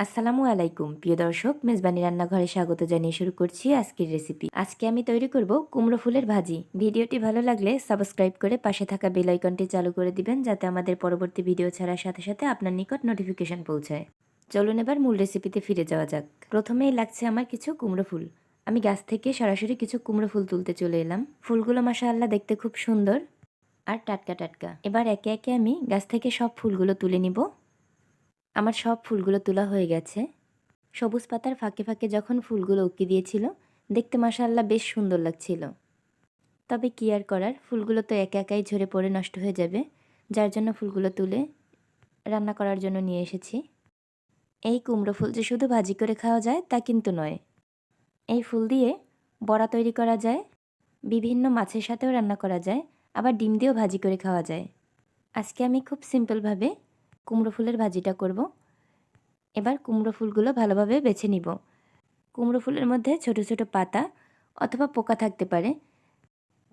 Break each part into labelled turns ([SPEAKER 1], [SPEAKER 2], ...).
[SPEAKER 1] আসসালামু আলাইকুম প্রিয় দর্শক, মেজবানি রান্নাঘরে স্বাগত জানিয়ে শুরু করছি আজকের রেসিপি। আজকে আমি তৈরি করব কুমড়ো ফুলের ভাজি। ভিডিওটি ভালো লাগলে সাবস্ক্রাইব করে পাশে থাকা বেল আইকনটি চালু করে দিবেন, যাতে আমাদের পরবর্তী ভিডিও ছাড়ার সাথে সাথে আপনার নিকট নোটিফিকেশন পৌঁছায়। চলুন এবার মূল রেসিপিতে ফিরে যাওয়া যাক। প্রথমেই লাগছে আমার কিছু কুমড়ো ফুল। আমি গাছ থেকে সরাসরি কিছু কুমড়ো ফুল তুলতে চলে এলাম। ফুলগুলো মাশাআল্লাহ দেখতে খুব সুন্দর আর টাটকা টাটকা। এবার একে একে আমি গাছ থেকে সব ফুলগুলো তুলে নিব। আমার সব ফুলগুলো তোলা হয়ে গেছে। সবুজ পাতার ফাঁকে ফাঁকে যখন ফুলগুলো উকি দিয়েছিল, দেখতে মাশাআল্লাহ বেশ সুন্দর লাগছিল। তবে কি আর করার, ফুলগুলো তো একা একাই ঝরে পড়ে নষ্ট হয়ে যাবে, যার জন্য ফুলগুলো তুলে রান্না করার জন্য নিয়ে এসেছি। এই কুমড়ো ফুল যে শুধু ভাজি করে খাওয়া যায় তা কিন্তু নয়। এই ফুল দিয়ে বড়া তৈরি করা যায়, বিভিন্ন মাছের সাথেও রান্না করা যায়, আবার ডিম দিয়েও ভাজি করে খাওয়া যায়। আজকে আমি খুব সিম্পলভাবে কুমড়ো ফুলের ভাজিটা করব। এবার কুমড়ো ফুলগুলো ভালোভাবে বেছে নিব। কুমড়ো ফুলের মধ্যে ছোট ছোট পাতা অথবা পোকা থাকতে পারে,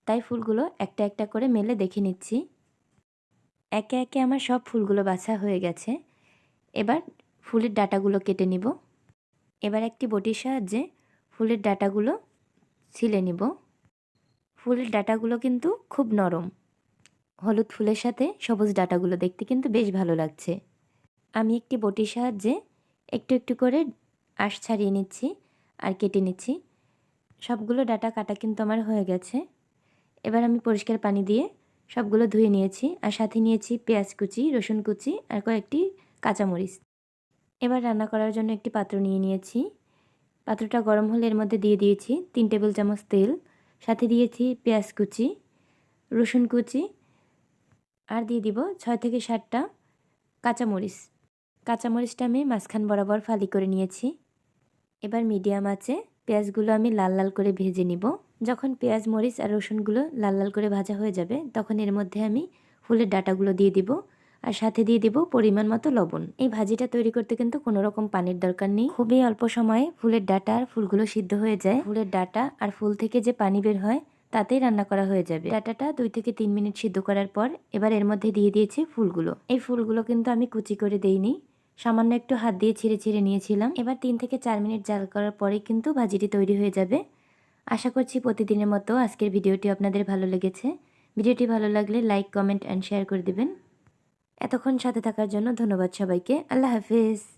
[SPEAKER 1] তাই ফুলগুলো একটা একটা করে মেলে দেখে নিচ্ছি। একে একে আমার সব ফুলগুলো বাছা হয়ে গেছে। এবার ফুলের ডাঁটাগুলো কেটে নিব। এবার একটি বটির সাহায্যে ফুলের ডাঁটাগুলো ছিলে নিব। ফুলের ডাঁটাগুলো কিন্তু খুব নরম। হলুদ ফুলের সাথে সবুজ ডাঁটাগুলো দেখতে কিন্তু বেশ ভালো লাগছে। আমি একটি বটির সাহায্যে একটু একটু করে আঁশ ছাড়িয়ে নিচ্ছি আর কেটে নিচ্ছি। সবগুলো ডাঁটা কাটা কিন্তু আমার হয়ে গেছে। এবার আমি পরিষ্কার পানি দিয়ে সবগুলো ধুয়ে নিয়েছি, আর সাথে নিয়েছি পেঁয়াজ কুচি, রসুন কুচি আর কয়েকটি কাঁচামরিচ। এবার রান্না করার জন্য একটি পাত্র নিয়ে নিয়েছি। পাত্রটা গরম হলে এর মধ্যে দিয়ে দিয়েছি 3 টেবিল চামচ তেল, সাথে দিয়েছি পেঁয়াজ কুচি, রসুন কুচি আর দিয়ে দিব 6 থেকে 7টা কাঁচামরিচ। কাঁচামরিচটা আমি মাঝখান বরাবর ফালি করে নিয়েছি। এবার মিডিয়াম আঁচে পেঁয়াজগুলো আমি লাল লাল করে ভেজে নিব। যখন পেঁয়াজ, মরিচ আর রসুনগুলো লাল লাল করে ভাজা হয়ে যাবে, তখন এর মধ্যে আমি ফুলের ডাঁটাগুলো দিয়ে দিব আর সাথে দিয়ে দিব পরিমাণ মতো লবণ। এই ভাজিটা তৈরি করতে কিন্তু কোনো রকম পানির দরকার নেই। খুবই অল্প সময়ে ফুলের ডাঁটা আর ফুলগুলো সিদ্ধ হয়ে যায়। ফুলের ডাঁটা আর ফুল থেকে যে পানি বের হয় তাতেই রান্না করা হয়ে যাবে। ডাঁটাটা 2 থেকে 3 মিনিট সিদ্ধ করার পর এবার এর মধ্যে দিয়ে দিয়েছি ফুলগুলো। এই ফুলগুলো কিন্তু আমি কুচি করে দেইনি, সামান্য একটু হাত দিয়ে ছিঁড়ে ছিঁড়ে নিয়েছিলাম। এবার 3 থেকে 4 মিনিট জাল করার পরেই কিন্তু ভাজিটি তৈরি হয়ে যাবে। আশা করছি প্রতিদিনের মতো আজকের ভিডিওটি আপনাদের ভালো লেগেছে। ভিডিওটি ভালো লাগলে লাইক, কমেন্ট অ্যান্ড শেয়ার করে দিবেন। এতক্ষণ সাথে থাকার জন্য ধন্যবাদ সবাইকে। আল্লাহ হাফেজ।